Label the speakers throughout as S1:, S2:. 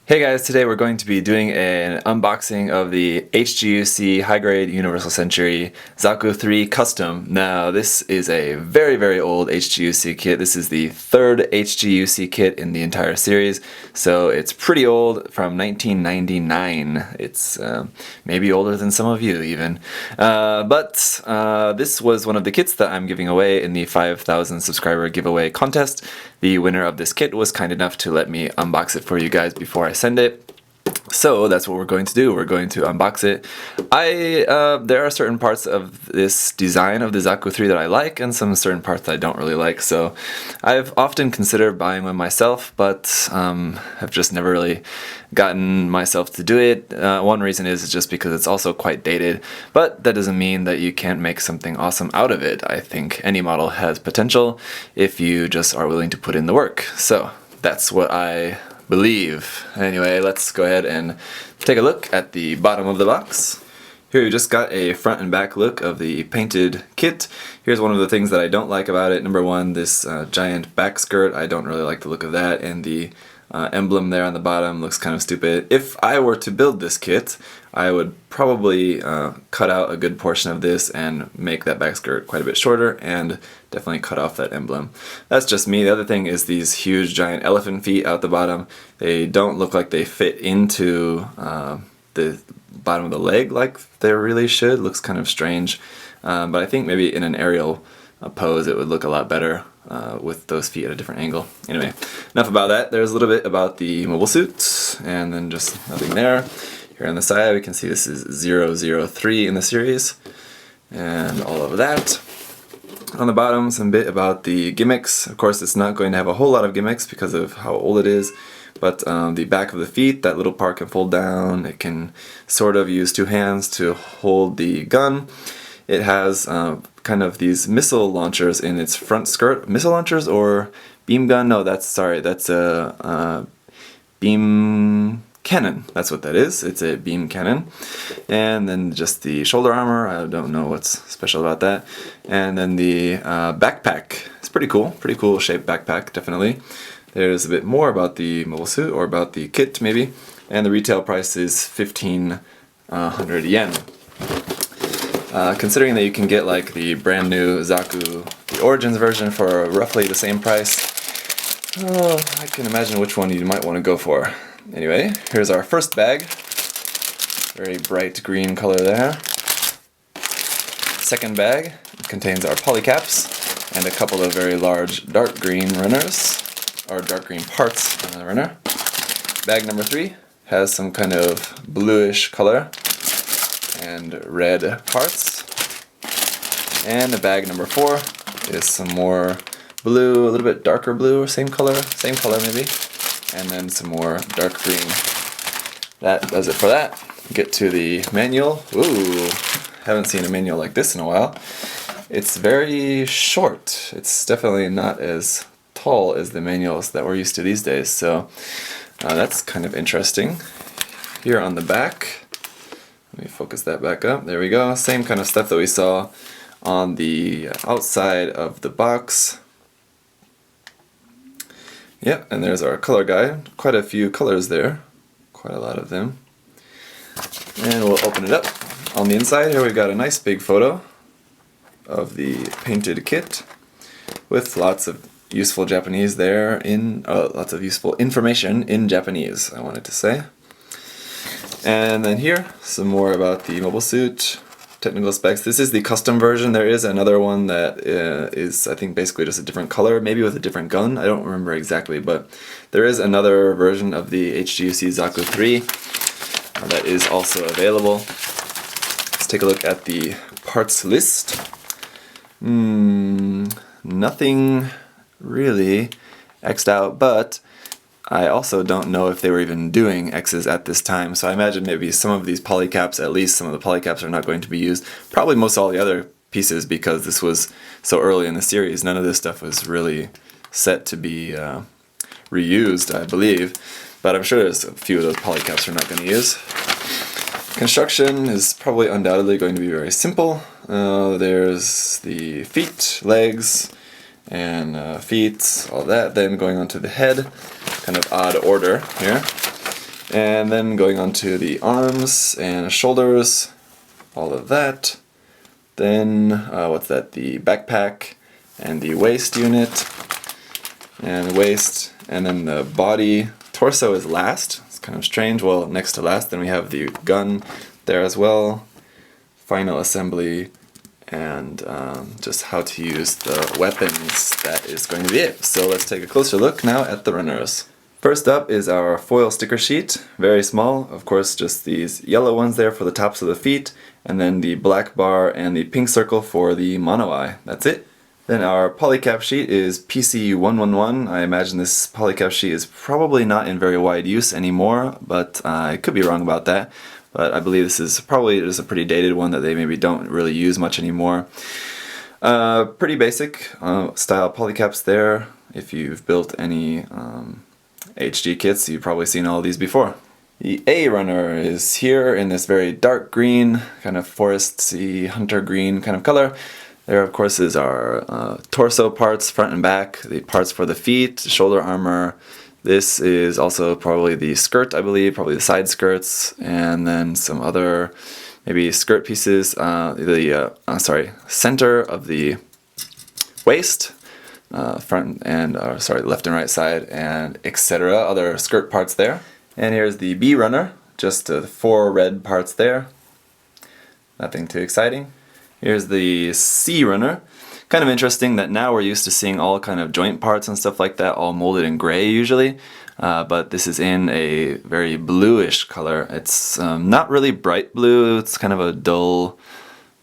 S1: Hey guys, today we're going to be doing an unboxing of the HGUC high-grade Universal Century Zaku III Custom. Now this is a very old HGUC kit. This is the third HGUC kit in the entire series, so it's pretty old, from 1999. It's maybe older than some of you even. But this was one of the kits that I'm giving away in the 5,000 subscriber giveaway contest. The winner of this kit was kind enough to let me unbox it for you guys before I send it. So that's what we're going to do. We're going to unbox it. There are certain parts of this design of the Zaku III that I like, and some certain parts that I don't really like. So I've often considered buying one myself, but have just never really gotten myself to do it. One reason is just because it's also quite dated, but that doesn't mean that you can't make something awesome out of it. I think any model has potential if you just are willing to put in the work. So that's what I believe. Anyway, let's go ahead and take a look at the bottom of the box. Here you just got a front and back look of the painted kit. Here's one of the things that I don't like about it. Number one, this giant back skirt. I don't really like the look of that, and the emblem there on the bottom looks kind of stupid. If I were to build this kit, I would probably cut out a good portion of this and make that back skirt quite a bit shorter, and definitely cut off that emblem. That's just me. The other thing is these huge giant elephant feet out the bottom. They don't look like they fit into the bottom of the leg like they really should. Looks kind of strange, but I think maybe in an aerial pose it would look a lot better with those feet at a different angle. Anyway, enough about that. There's a little bit about the mobile suit, and then just nothing there. Here on the side we can see this is 003 in the series, and all of that. On the bottom, some bit about the gimmicks. Of course, it's not going to have a whole lot of gimmicks because of how old it is, but the back of the feet, that little part can fold down. It can sort of use two hands to hold the gun. It has kind of these missile launchers in its front skirt. Missile launchers or beam gun? No, that's a beam cannon. That's what that is. It's a beam cannon. And then just the shoulder armor. I don't know what's special about that. And then the backpack. It's pretty cool. Pretty cool shaped backpack, definitely. There's a bit more about the mobile suit, or about the kit maybe. And the retail price is 1,500 yen. Considering that you can get like the brand new Zaku, the Origins version, for roughly the same price, I can imagine which one you might want to go for. Anyway, here's our first bag. Very bright green color there. Second bag contains our polycaps and a couple of very large dark green runners, or dark green parts on the runner. Bag number 3 has some kind of bluish color and red parts. And the bag number 4 is some more blue, a little bit darker blue, or same color maybe, and then some more dark green. That does it for that. Get to the manual. Ooh, haven't seen a manual like this in a while. It's very short. It's definitely not as tall as the manuals that we're used to these days, so that's kind of interesting. Here on the back, let me focus that back up. There we go. Same kind of stuff that we saw on the outside of the box. Yeah, and there's our color guide. Quite a few colors there. Quite a lot of them. And we'll open it up. On the inside here we've got a nice big photo of the painted kit with lots of useful Japanese there, lots of useful information in Japanese, I wanted to say. And then here, some more about the mobile suit, technical specs. This is the custom version. There is another one that is, I think, basically just a different color, maybe with a different gun. I don't remember exactly, but there is another version of the HGUC Zaku III that is also available. Let's take a look at the parts list. Nothing really X'd out, but I also don't know if they were even doing X's at this time, so I imagine maybe some of these polycaps, at least some of the polycaps, are not going to be used. Probably most all the other pieces, because this was so early in the series. None of this stuff was really set to be reused, I believe, but I'm sure there's a few of those polycaps we're not going to use. Construction is probably undoubtedly going to be very simple. There's the feet, legs, and feet, all that. Then going on to the head, kind of odd order here. And then going on to the arms and shoulders, all of that. Then, what's that, the backpack and the waist unit, and the waist, and then the body. Torso is last, it's kind of strange, well, next to last. Then we have the gun there as well, final assembly, and just how to use the weapons. That is going to be it. So let's take a closer look now at the runners. First up is our foil sticker sheet, very small, of course just these yellow ones there for the tops of the feet, and then the black bar and the pink circle for the mono eye. That's it. Then our polycap sheet is PC111. I imagine this polycap sheet is probably not in very wide use anymore, but I could be wrong about that. But I believe this is probably just a pretty dated one that they maybe don't really use much anymore. Pretty basic style polycaps there. If you've built any HG kits, you've probably seen all of these before. The A runner is here in this very dark green, kind of foresty, hunter green kind of color. There, of course, is our torso parts, front and back, the parts for the feet, shoulder armor. This is also probably the skirt, I believe, probably the side skirts, and then some other maybe skirt pieces, center of the waist, front and, left and right side, and etc. Other skirt parts there. And here's the B runner, just 4 red parts there. Nothing too exciting. Here's the C runner. Kind of interesting that now we're used to seeing all kind of joint parts and stuff like that all molded in gray usually, but this is in a very bluish color. It's not really bright blue, it's kind of a dull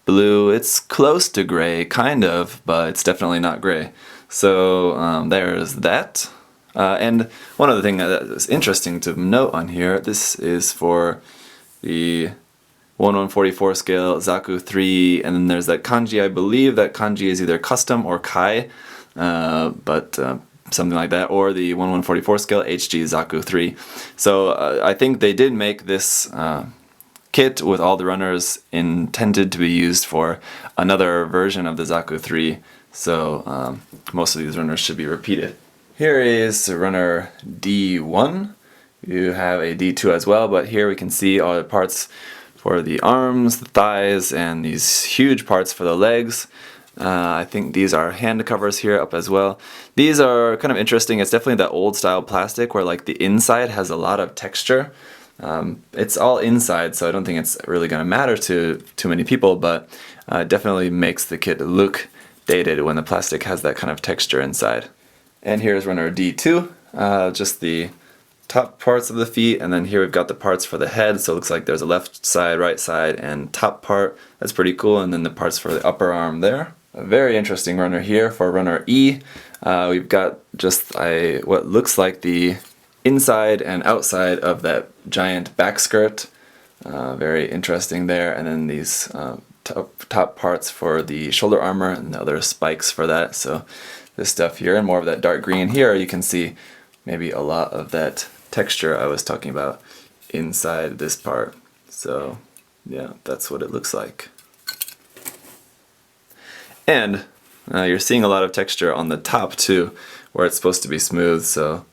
S1: blue. It's close to gray, kind of, but it's definitely not gray. So there's that. And one other thing that is interesting to note on here, this is for the 1/144 scale Zaku 3, and then there's that kanji. I believe that kanji is either custom or kai, but something like that, or the 1/144 scale HG Zaku 3. So I think they did make this kit with all the runners intended to be used for another version of the Zaku 3, so most of these runners should be repeated. Here is runner D1. You have a D2 as well, but here we can see all the parts for the arms, the thighs, and these huge parts for the legs. I think these are hand covers here up as well. These are kind of interesting. It's definitely that old style plastic where like the inside has a lot of texture. It's all inside, so I don't think it's really going to matter to too many people, but definitely makes the kit look dated when the plastic has that kind of texture inside. And here's runner D2, just the top parts of the feet, and then here we've got the parts for the head, so it looks like there's a left side, right side, and top part. That's pretty cool, and then the parts for the upper arm there. A very interesting runner here for runner E. We've got just what looks like the inside and outside of that giant back skirt. Very interesting there, and then these top parts for the shoulder armor and the other spikes for that. So this stuff here, and more of that dark green here, you can see maybe a lot of that texture I was talking about inside this part. So yeah, that's what it looks like. And you're seeing a lot of texture on the top too, where it's supposed to be smooth, so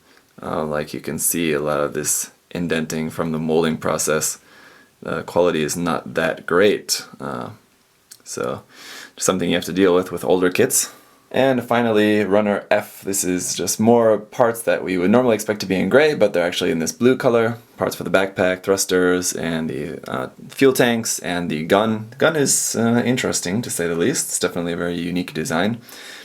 S1: like you can see a lot of this indenting from the molding process. The quality is not that great, so something you have to deal with older kits. And finally, runner F. This is just more parts that we would normally expect to be in gray, but they're actually in this blue color. Parts for the backpack, thrusters, and the fuel tanks, and the gun. The gun is interesting, to say the least. It's definitely a very unique design.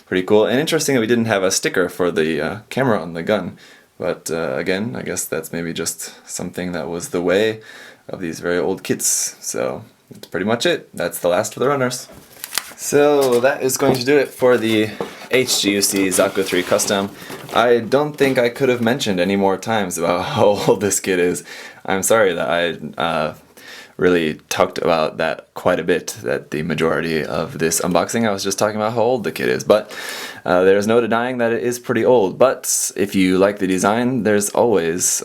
S1: Pretty cool. And interesting that we didn't have a sticker for the camera on the gun. But again, I guess that's maybe just something that was the way of these very old kits. So that's pretty much it. That's the last of the runners. So that is going to do it for the HGUC Zaku III Custom. I don't think I could have mentioned any more times about how old this kit is. I'm sorry that I really talked about that quite a bit, that the majority of this unboxing I was just talking about how old the kit is. But there's no denying that it is pretty old. But if you like the design, there's always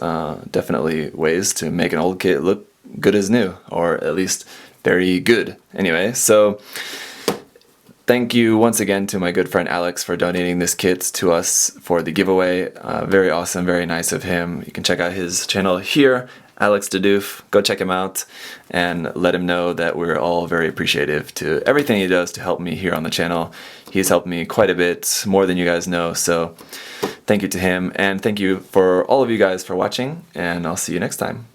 S1: definitely ways to make an old kit look good as new, or at least very good. Anyway, so thank you once again to my good friend Alex for donating this kit to us for the giveaway. Very awesome, very nice of him. You can check out his channel here Alex Dedoof. Go check him out and let him know that we're all very appreciative to everything he does to help me here on the channel. He's helped me quite a bit, more than you guys know, so thank you to him, and thank you for all of you guys for watching, and I'll see you next time.